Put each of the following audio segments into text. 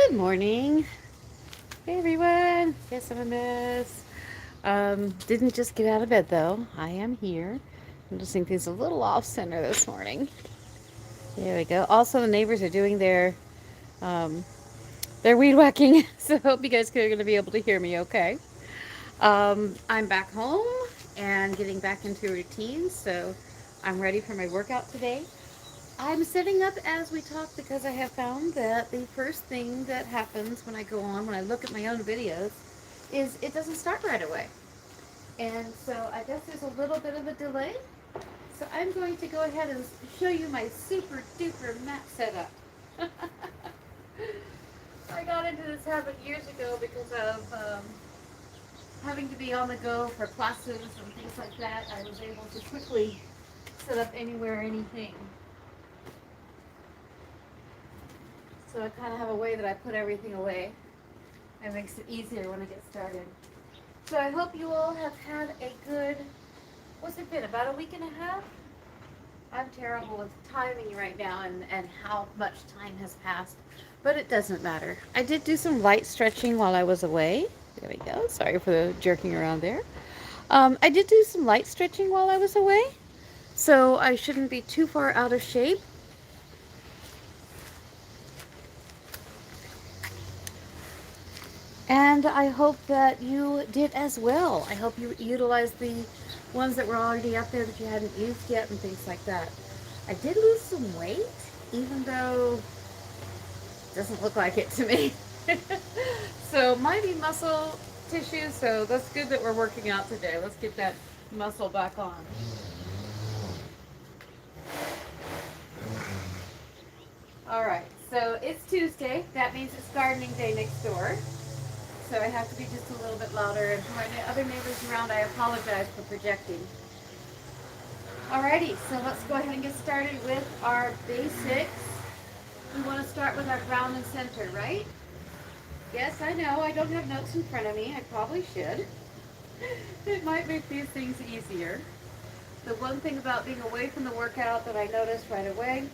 Good morning. Hey everyone. Yes, I'm a mess. Didn't just get out of bed though. I am here. I'm just thinking things a little off center this morning. There we go. Also, the neighbors are doing um, their weed whacking, so I hope you guys are going to be able to hear me okay. I'm back home and getting back into a routine, so I'm ready for my workout today. I'm sitting up as we talk because I have found that the first thing that happens when I go on, when I look at my own videos, is it doesn't start right away. And so I guess there's a little bit of a delay. So I'm going to go ahead and show you my super duper mat setup. I got into this habit years ago because of having to be on the go for classes and things like that. I was able to quickly set up anywhere, anything. So I kind of have a way that I put everything away. It makes it easier when I get started. So I hope you all have had a good, what's it been, about a week and a half? I'm terrible with timing right now and how much time has passed, but it doesn't matter. I did do some light stretching while I was away. There we go. Sorry for the jerking around there. I did do some light stretching while I was away, so I shouldn't be too far out of shape. And I hope that you did as well. I hope you utilized the ones that were already up there that you hadn't used yet and things like that. I did lose some weight, even though it doesn't look like it to me. So might be muscle tissue, so that's good that we're working out today. Let's get that muscle back on. All right, so it's Tuesday. That means it's gardening day next door. So I have to be just a little bit louder. And for my other neighbors around, I apologize for projecting. Alrighty, so let's go ahead and get started with our basics. We want to start with our ground and center, right? Yes, I know, I don't have notes in front of me. I probably should. It might make these things easier. The one thing about being away from the workout that I noticed right away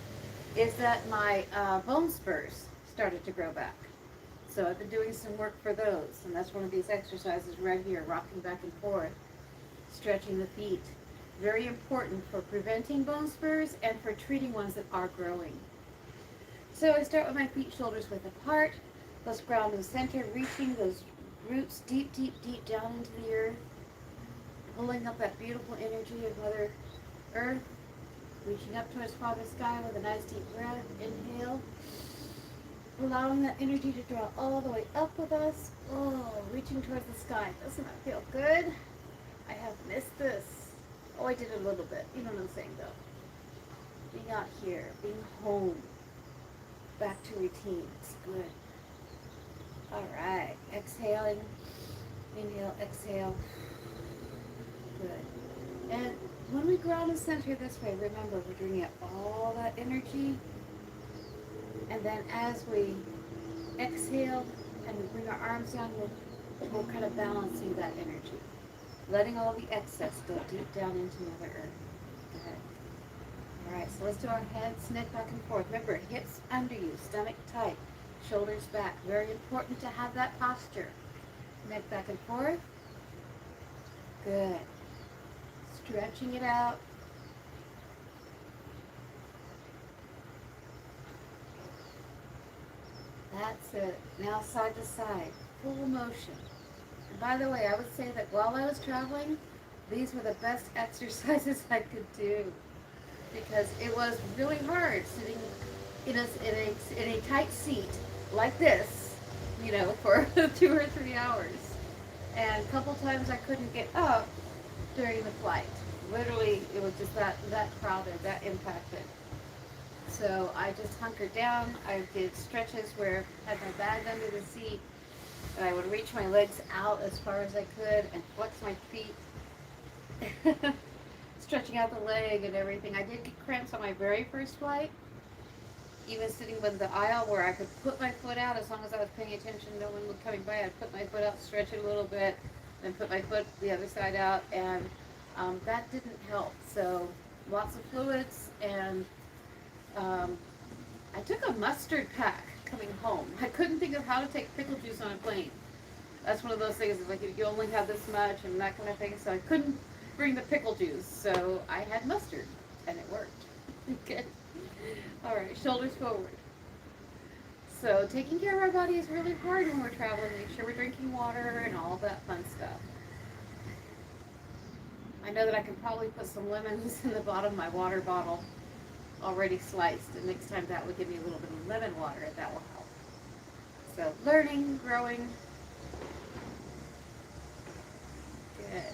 is that my bone spurs started to grow back. So I've been doing some work for those, and that's one of these exercises right here, rocking back and forth, stretching the feet. Very important for preventing bone spurs and for treating ones that are growing. So I start with my feet, shoulders width apart. Let's ground in the center, reaching those roots deep, deep, deep down into the earth, pulling up that beautiful energy of Mother Earth, reaching up towards Father Sky with a nice deep breath. Inhale. Allowing that energy to draw all the way up with us. Oh, reaching towards the sky. Doesn't that feel good? I have missed this. Oh, I did a little bit. You know what I'm saying, though. Being out here, being home, back to routine. It's good. All right. Exhaling. Inhale, exhale. Good. And when we ground and center this way, remember, we're bringing up all that energy. And then as we exhale and we bring our arms down, we're kind of balancing that energy. Letting all the excess go deep down into Mother Earth. Good. All right, so let's do our heads, neck back and forth. Remember, hips under you, stomach tight, shoulders back. Very important to have that posture. Neck back and forth. Good. Stretching it out. That's it. Now side to side, full motion. And by the way, I would say that while I was traveling, these were the best exercises I could do because it was really hard sitting in a tight seat like this, for 2 or 3 hours. And a couple times I couldn't get up during the flight. Literally, it was just that crowded, that impacted. So I just hunkered down. I did stretches where I had my bag under the seat, and I would reach my legs out as far as I could and flex my feet, stretching out the leg and everything. I did get cramps on my very first flight, even sitting by the aisle where I could put my foot out as long as I was paying attention. No one was coming by. I'd put my foot out, stretch it a little bit, then put my foot the other side out, and that didn't help. So lots of fluids and I took a mustard pack coming home. I couldn't think of how to take pickle juice on a plane. That's one of those things, like you only have this much and that kind of thing, so I couldn't bring the pickle juice, so I had mustard, and it worked. Good. All right, shoulders forward. So taking care of our body is really hard when we're traveling. Make sure we're drinking water and all that fun stuff. I know that I can probably put some lemons in the bottom of my water bottle already sliced, and next time that would give me a little bit of lemon water, and that will help. So learning, growing. Good.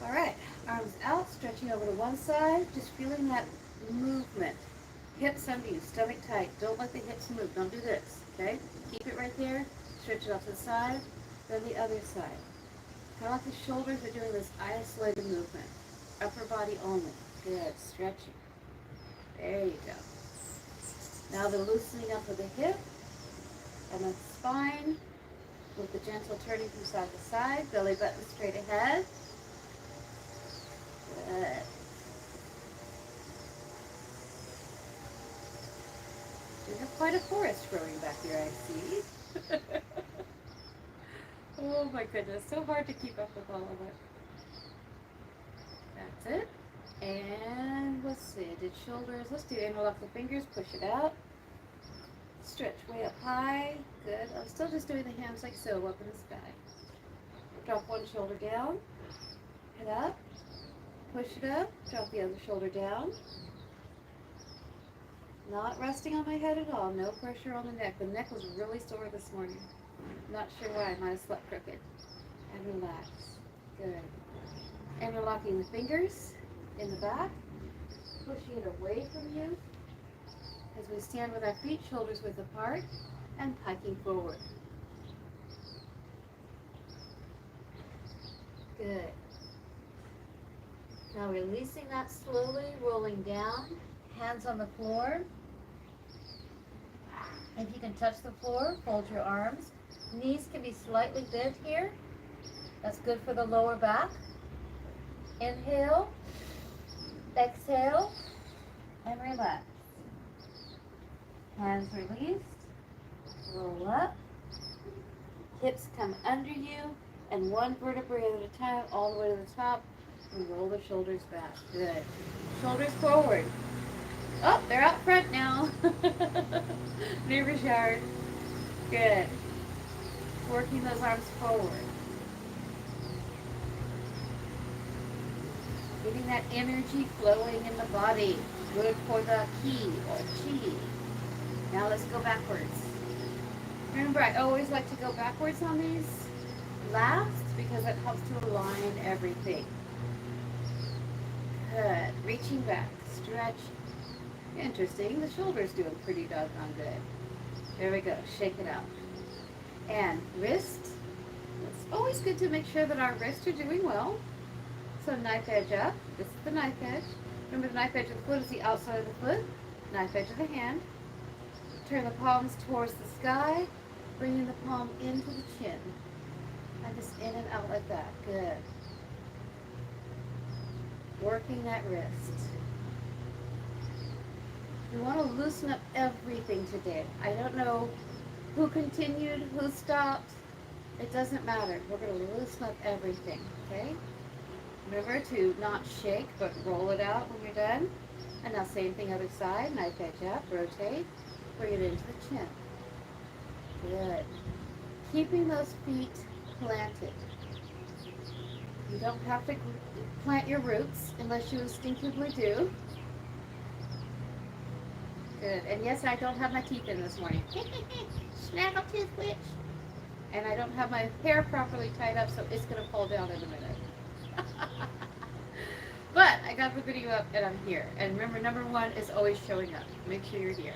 All right, arms out, stretching over to one side, just feeling that movement. Hips under you, stomach tight. Don't let the hips move. Don't do this, okay? Keep it right there. Stretch it off to the side, then the other side. Kind of like the shoulders are doing this isolated movement. Upper body only. Good, stretching. There you go. Now the loosening up of the hip and the spine with the gentle turning from side to side. Belly button straight ahead. Good. You have quite a forest growing back here, I see. Oh my goodness, so hard to keep up with all of it. That's it. And let's see, I did shoulders. Let's do interlock the fingers, push it out. Stretch way up high. Good. I'm still just doing the hands like so, up in the sky. Drop one shoulder down. Head up. Push it up. Drop the other shoulder down. Not resting on my head at all. No pressure on the neck. The neck was really sore this morning. Not sure why. I might have slept crooked. And relax. Good. Interlocking the fingers in the back. Pushing it away from you. As we stand with our feet shoulders width apart and hiking forward. Good. Now releasing that slowly, rolling down. Hands on the floor. If you can touch the floor, fold your arms. Knees can be slightly bent here. That's good for the lower back. Inhale, exhale, and relax. Hands released. Roll up. Hips come under you, and one vertebrae at a time, all the way to the top. And roll the shoulders back. Good. Shoulders forward. Oh, they're out front now. Neighbor's yard. Good. Working those arms forward. Getting that energy flowing in the body. Good for the ki or chi. Now let's go backwards. Remember, I always like to go backwards on these last because it helps to align everything. Good. Reaching back. Stretch. Interesting. The shoulder's doing pretty doggone good. There we go. Shake it out. And wrist. It's always good to make sure that our wrists are doing well. So knife edge up. This is the knife edge. Remember, the knife edge of the foot is the outside of the foot. Knife edge of the hand. Turn the palms towards the sky. Bringing the palm into the chin. And just in and out like that. Good. Working that wrist. We want to loosen up everything today. I don't know who continued, who stopped. It doesn't matter. We're going to loosen up everything, okay? Remember to not shake, but roll it out when you're done. And now same thing other side. Knife edge up, rotate, bring it into the chin. Good. Keeping those feet planted. You don't have to plant your roots unless you instinctively do. Good. And yes, I don't have my teeth in this morning. Snaggle tooth witch. And I don't have my hair properly tied up, so it's going to fall down in a minute. But I got the video up and I'm here. And remember, number one is always showing up. Make sure you're here.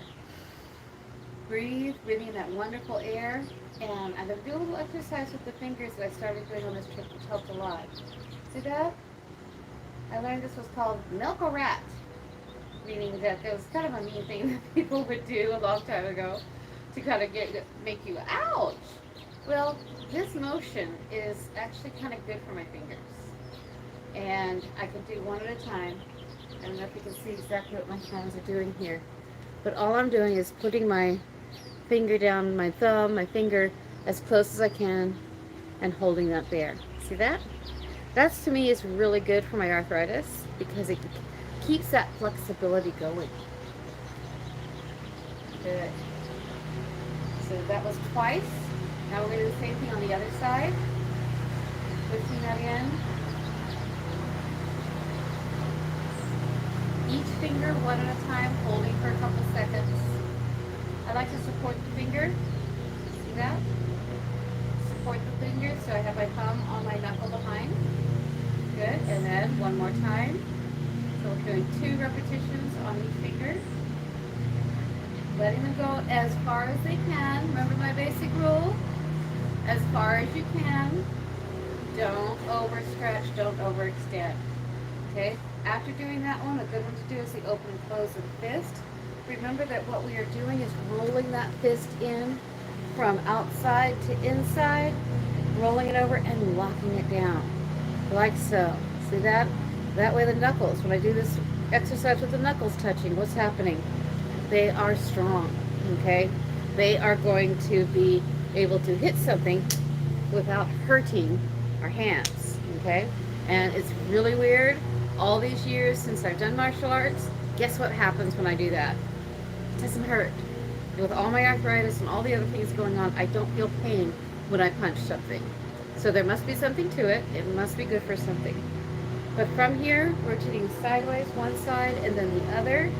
Breathe, breathing in that wonderful air. And I'm going to do a little exercise with the fingers that I started doing on this trip, which helped a lot. See that? I learned this was called milk a rat. Meaning that there was kind of a mean thing that people would do a long time ago to kind of make you, ouch! Well, this motion is actually kind of good for my fingers. And I can do one at a time. I don't know if you can see exactly what my hands are doing here. But all I'm doing is putting my finger down, my thumb, my finger as close as I can and holding that there. See that? That's to me is really good for my arthritis because it keeps that flexibility going. Good. So that was twice. Now we're going to do the same thing on the other side. Twisting that in. Each finger one at a time, holding for a couple seconds. I like to support the finger. See that? Support the finger so I have my thumb on my knuckle behind. Good. And then one more time. So we're doing 2 repetitions on each finger. Letting them go as far as they can. Remember my basic rule? As far as you can. Don't overstretch, don't overextend. Okay? After doing that one, a good one to do is the open and close of the fist. Remember that what we are doing is rolling that fist in from outside to inside, rolling it over and locking it down, like so. See that? That way the knuckles, when I do this exercise with the knuckles touching, what's happening? They are strong, okay? They are going to be able to hit something without hurting our hands, okay? And it's really weird. All these years since I've done martial arts, guess what happens when I do that? It doesn't hurt. With all my arthritis and all the other things going on, I don't feel pain when I punch something. So there must be something to it. It must be good for something. But from here, rotating sideways, one side and then the other.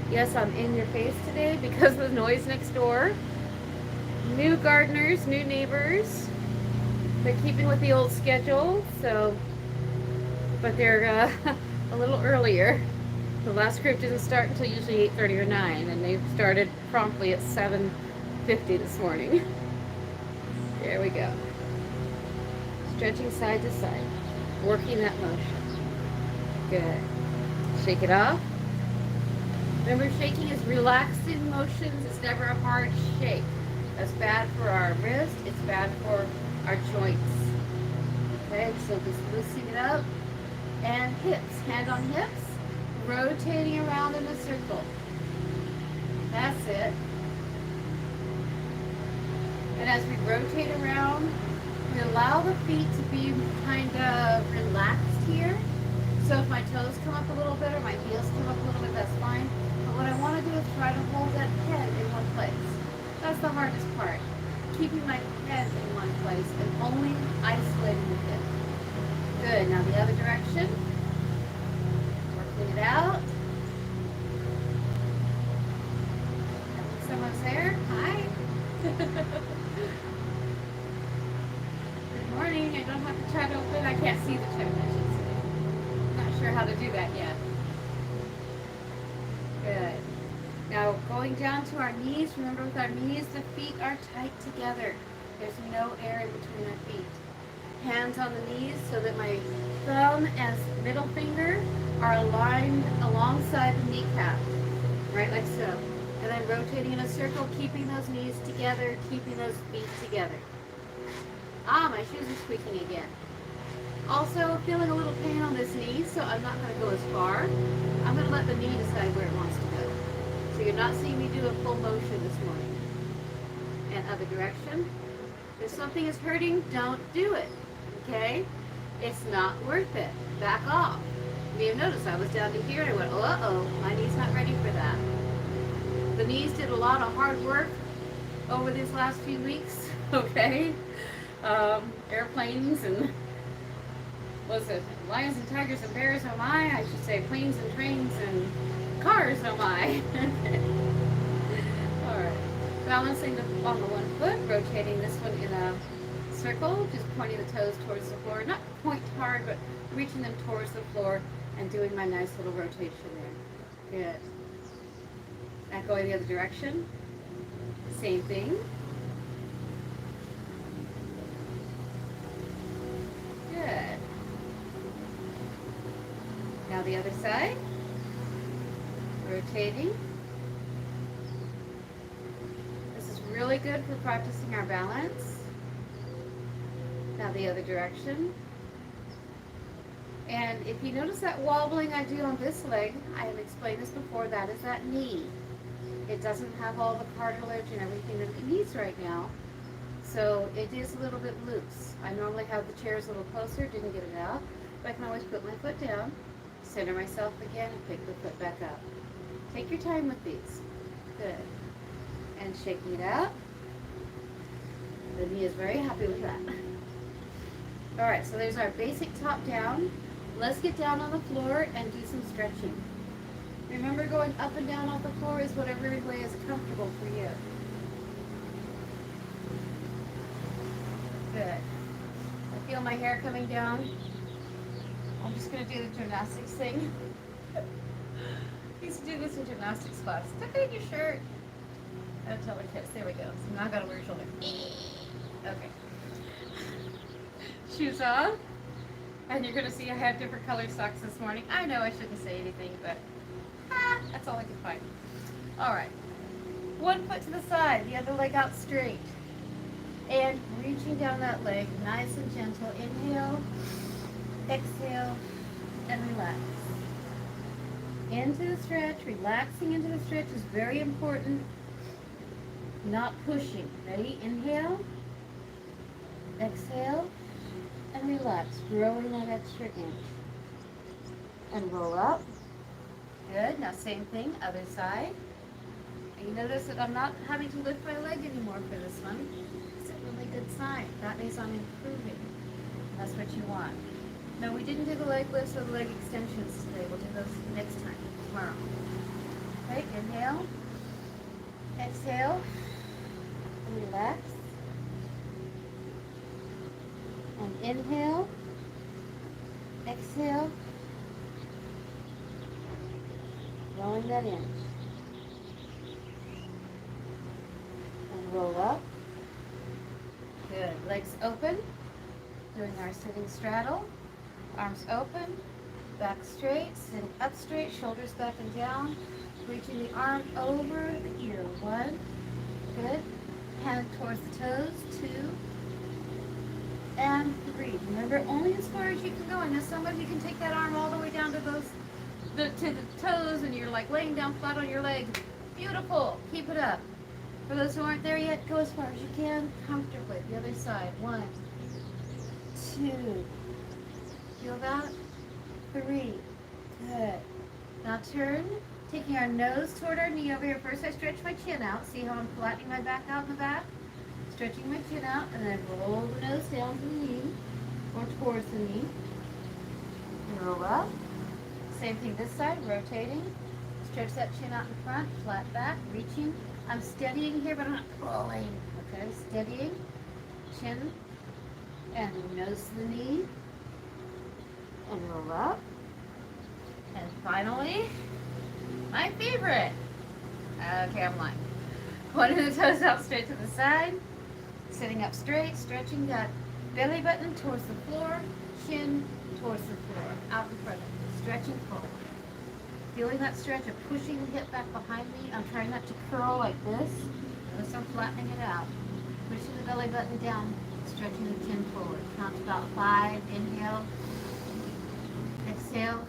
Yes, I'm in your face today because of the noise next door. New gardeners, new neighbors. They're keeping with the old schedule, so, but they're a little earlier. The last group didn't start until usually 8:30 or 9, and they started promptly at 7:50 this morning. There we go. Stretching side to side, working that motion. Good. Shake it off. Remember, shaking is relaxing motions. It's never a hard shake. That's bad for our wrist. It's bad for our joints. Okay, so just loosening it up. And hips, hand on hips, rotating around in a circle. That's it. And as we rotate around, we allow the feet to be kind of relaxed here. So if my toes come up a little bit or my heels come up a little bit, that's fine. But what I want to do is try to hold that head in one place. That's the hardest part. Keeping my head in one place and only isolating the hip. Good. Now the other direction. Working it out. I think someone's there. Hi. Good morning. I don't have the chat open. I can't see the chat, I should say. I'm not sure how to do that yet. Good. Now going down to our knees. Remember, with our knees, the feet are tight together. There's no air in between our feet. Hands on the knees so that my thumb and middle finger are aligned alongside the kneecap, right, like so. And then rotating in a circle, keeping those knees together, keeping those feet together. Ah, my shoes are squeaking again. Also, feeling a little pain on this knee, so I'm not going to go as far. I'm going to let the knee decide where it wants to go. So you're not seeing me do a full motion this morning. And other direction. If something is hurting, don't do it. Okay? It's not worth it. Back off. You may have noticed I was down to here and I went, uh-oh, my knee's not ready for that. The knees did a lot of hard work over these last few weeks, okay? Airplanes and, was it lions and tigers and bears, oh my? I should say planes and trains and cars, oh my. Alright. Balancing on the one foot, rotating this one in a circle, just pointing the toes towards the floor. Not point hard, but reaching them towards the floor and doing my nice little rotation there. Good. Now going the other direction. Same thing. Good. Now the other side. Rotating. This is really good for practicing our balance. Now the other direction. And if you notice that wobbling I do on this leg, I have explained this before, that is that knee. It doesn't have all the cartilage and everything that it needs right now. So it is a little bit loose. I normally have the chairs a little closer, didn't get it out. But I can always put my foot down, center myself again, and pick the foot back up. Take your time with these. Good. And shaking it out. The knee is very happy with that. All right, so there's our basic top down. Let's get down on the floor and do some stretching. Remember, going up and down off the floor is whatever way is comfortable for you. Good. I feel my hair coming down. I'm just going to do the gymnastics thing. I used to do this in gymnastics class. Tuck in your shirt. I don't tell the kids. There we go. So now I got to wear your shoulder. Okay. Shoes on. And you're going to see I have different colored socks this morning. I know I shouldn't say anything, but that's all I can find. All right. One foot to the side, the other leg out straight. And reaching down that leg, nice and gentle. Inhale, exhale, and relax. Into the stretch, relaxing into the stretch is very important. Not pushing. Ready? Inhale, exhale, and relax. Growing that extra inch. And roll up. Good. Now same thing, other side. And you notice that I'm not having to lift my leg anymore for this one. It's a really good sign. That means I'm improving. That's what you want. No, we didn't do the leg lifts or the leg extensions today. We'll do those next time, tomorrow. Okay, inhale, exhale, and relax. And inhale, exhale, rolling that in. And roll up. Good. Legs open. Doing our sitting straddle. Arms open. Back straight. Sitting up straight. Shoulders back and down. Reaching the arm over the ear. 1. Good. Hand towards the toes. 2. And 3. Remember, only as far as you can go. I know some of you can take that arm all the way down to the toes, and you're like laying down flat on your leg. Beautiful. Keep it up. For those who aren't there yet, go as far as you can, comfortably. The other side. 1, 2. Feel that? 3. Good. Now turn, taking our nose toward our knee over here. First, I stretch my chin out. See how I'm flattening my back out in the back? Stretching my chin out, and then roll the nose down to the knee, or towards the knee. And roll up. Same thing this side, rotating. Stretch that chin out in front, flat back, reaching. I'm steadying here, but I'm not pulling. Okay, steadying. Chin and nose to the knee. And roll up. And finally, my favorite. Okay, I'm lying. Pointing the toes out straight to the side. Sitting up straight, stretching that belly button towards the floor, chin towards the floor, out in front of you, stretching forward. Feeling that stretch of pushing the hip back behind me. I'm trying not to curl like this. Notice I'm flattening it out. Pushing the belly button down, stretching the chin forward. Count to about 5, inhale, exhale,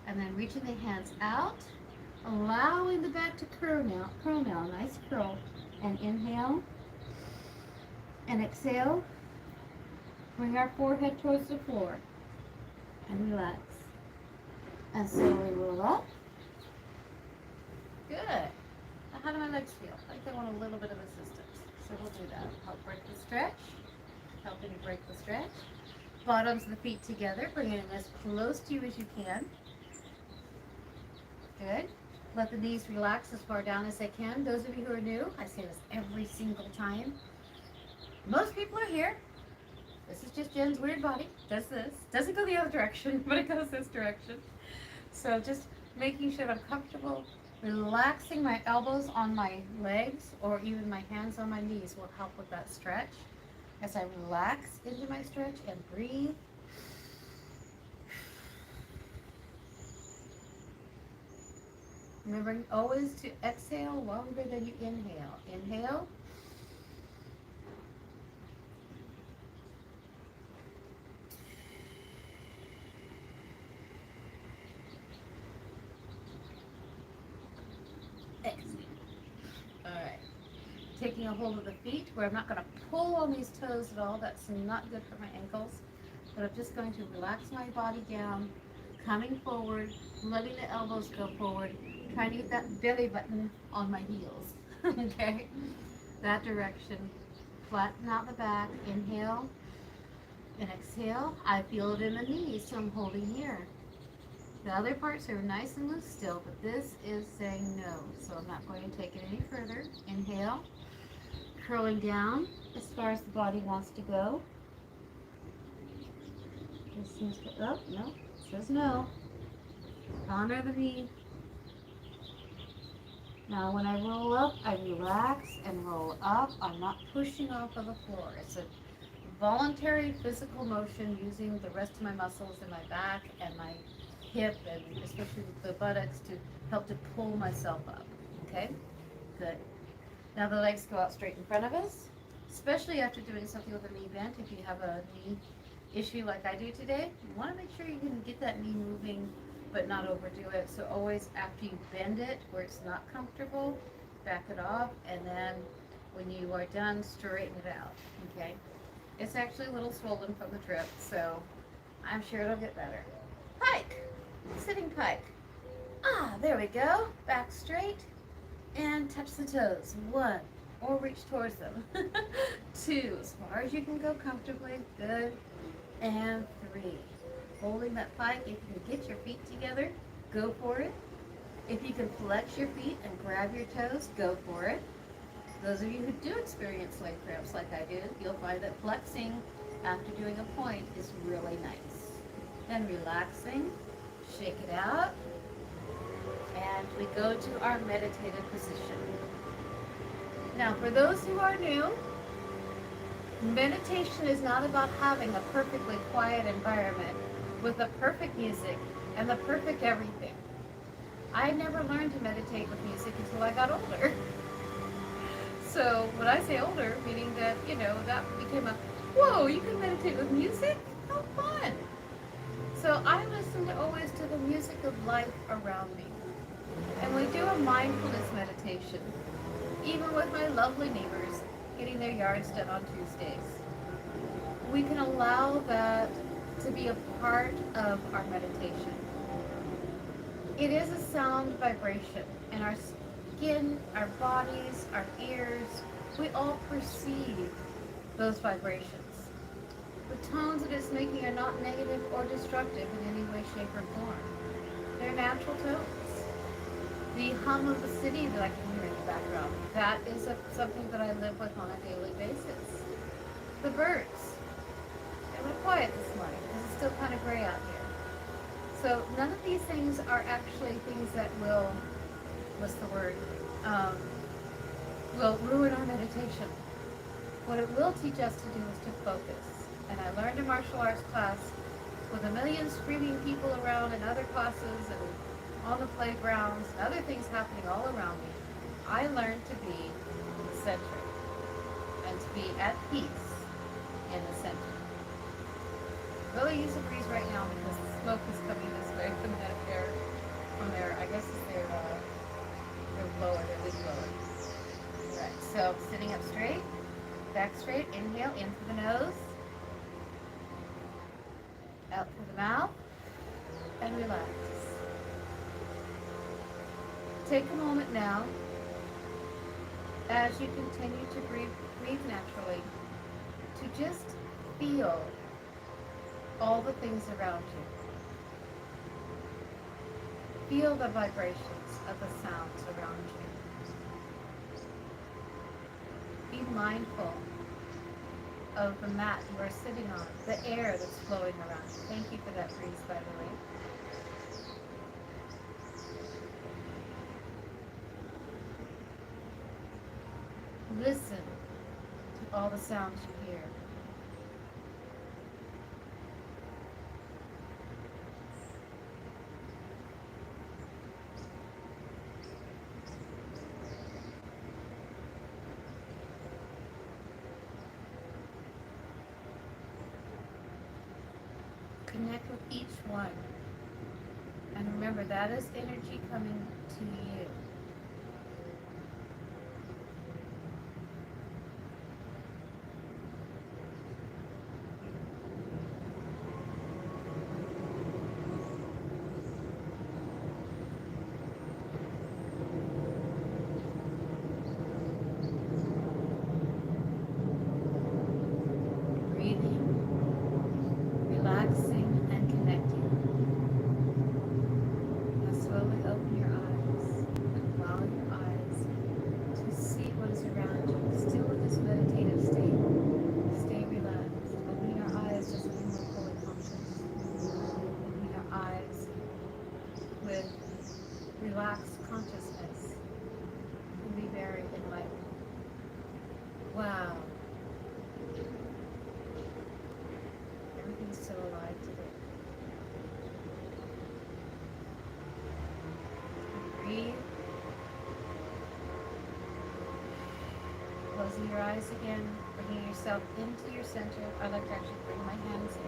and then reaching the hands out, allowing the back to curl now, nice curl. And inhale, and exhale. Bring our forehead towards the floor, and relax. And slowly roll up. Good. Now how do my legs feel? I think they want a little bit of assistance. So we'll do that. Help break the stretch. Helping you break the stretch. Bottoms of the feet together. Bringing them as close to you as you can. Good. Let the knees relax as far down as they can. Those of you who are new, I say this every single time. Most people are here. This is just Jenn's weird body. Does this. Doesn't go the other direction, but it goes this direction. So just making sure I'm comfortable. Relaxing my elbows on my legs or even my hands on my knees will help with that stretch. As I relax into my stretch and breathe. Remembering always to exhale longer than you inhale. Inhale. Exhale. All right. Taking a hold of the feet where I'm not going to pull on these toes at all. That's not good for my ankles. But I'm just going to relax my body down, coming forward, letting the elbows go forward, trying to get that belly button on my heels. Okay? That direction. Flatten out the back. Inhale and exhale. I feel it in the knees, so I'm holding here. The other parts are nice and loose still, but this is saying no. So I'm not going to take it any further. Inhale. Curling down as far as the body wants to go. This seems to, oh, no, it says no. Honor the knee. Now when I roll up, I relax and roll up. I'm not pushing off of the floor. It's a voluntary physical motion using the rest of my muscles in my back and my hip and especially the buttocks to help to pull myself up. Okay? Good. Now the legs go out straight in front of us, especially after doing something with a knee bent. If you have a knee issue like I do today, you want to make sure you can get that knee moving but not overdo it. So always after you bend it where it's not comfortable, back it off, and then when you are done, straighten it out. Okay? It's actually a little swollen from the trip, so I'm sure it'll get better. Pike! Sitting pike. Ah, there we go. Back straight. And touch the toes. 1, or reach towards them. 2, as far as you can go comfortably. Good. And 3. Holding that pike. If you can get your feet together, go for it. If you can flex your feet and grab your toes, go for it. Those of you who do experience leg cramps like I do, you'll find that flexing after doing a point is really nice. Then relaxing, shake it out. And we go to our meditative position. Now, for those who are new, meditation is not about having a perfectly quiet environment with the perfect music and the perfect everything. I never learned to meditate with music until I got older. So when I say older, meaning that, that became a, whoa, you can meditate with music? How fun! So I listened always to the music of life around me. And we do a mindfulness meditation, even with my lovely neighbors getting their yards done on Tuesdays. We can allow that to be a part of our meditation. It is a sound vibration, and our skin, our bodies, our ears, we all perceive those vibrations. The tones that it's making are not negative or destructive in any way, shape, or form. They're natural tones. The hum of the city that I can hear in the background, that is something that I live with on a daily basis. The birds, they were quiet this morning because it's still kind of gray out here. So none of these things are actually things that will, will ruin our meditation. What it will teach us to do is to focus. And I learned a martial arts class with a million screaming people around and other classes and on the playgrounds and other things happening all around me. I learned to be centered and to be at peace in the center. Really use a breeze right now because the smoke is coming this way from that air, from their, I guess it's their blower, their leaf blower. Right, so sitting up straight, back straight, inhale in through the nose, out through the mouth, and relax. Take a moment now, as you continue to breathe naturally, to just feel all the things around you. Feel the vibrations of the sounds around you. Be mindful of the mat you are sitting on, the air that's flowing around you. Thank you for that breeze, by the way. Listen to all the sounds you hear. Connect with each one. And remember, that is energy coming to you. relaxed consciousness can be very enlightening. Wow. Everything's so alive today. Breathe. Closing your eyes again, bringing yourself into your center. I like to actually bring my hands in.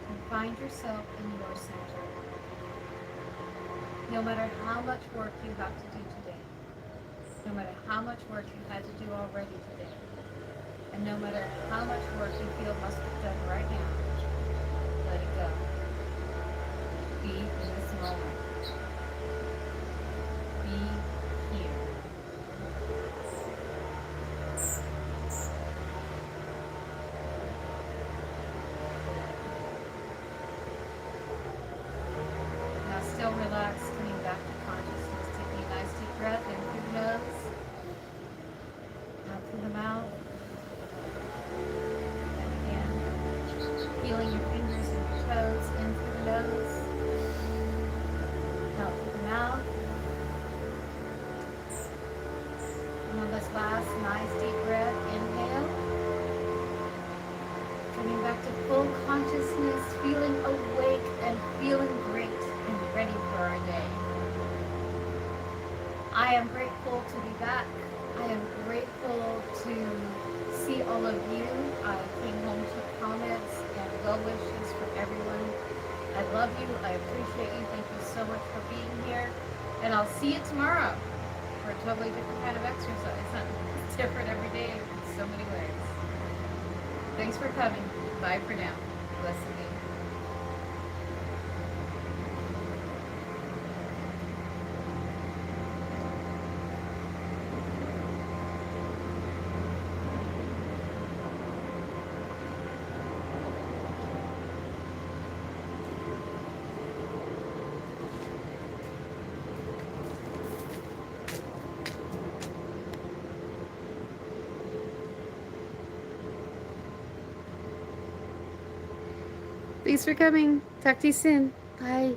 And find yourself in your center. No matter how much work you have to do today, no matter how much work you had to do already today, and no matter how much work you feel must be done right now, let it go. Be in this moment. Be here. Now still relaxed, coming back to consciousness, taking a nice deep breath in through the nose, out through the mouth. Feeling your fingers and your toes in through the nose, out through the mouth. And on this last nice deep breath, inhale. Coming back to full consciousness, feeling awake and feeling great and ready for our day. I am grateful to be back. I am grateful to see all of you. I came home to comments and well wishes for everyone. I love you. I appreciate you. Thank you so much for being here. And I'll see you tomorrow for a totally different kind of exercise. It's different every day in so many ways. Thanks for coming. Bye for now. Blessed be. Thanks for coming. Talk to you soon. Bye.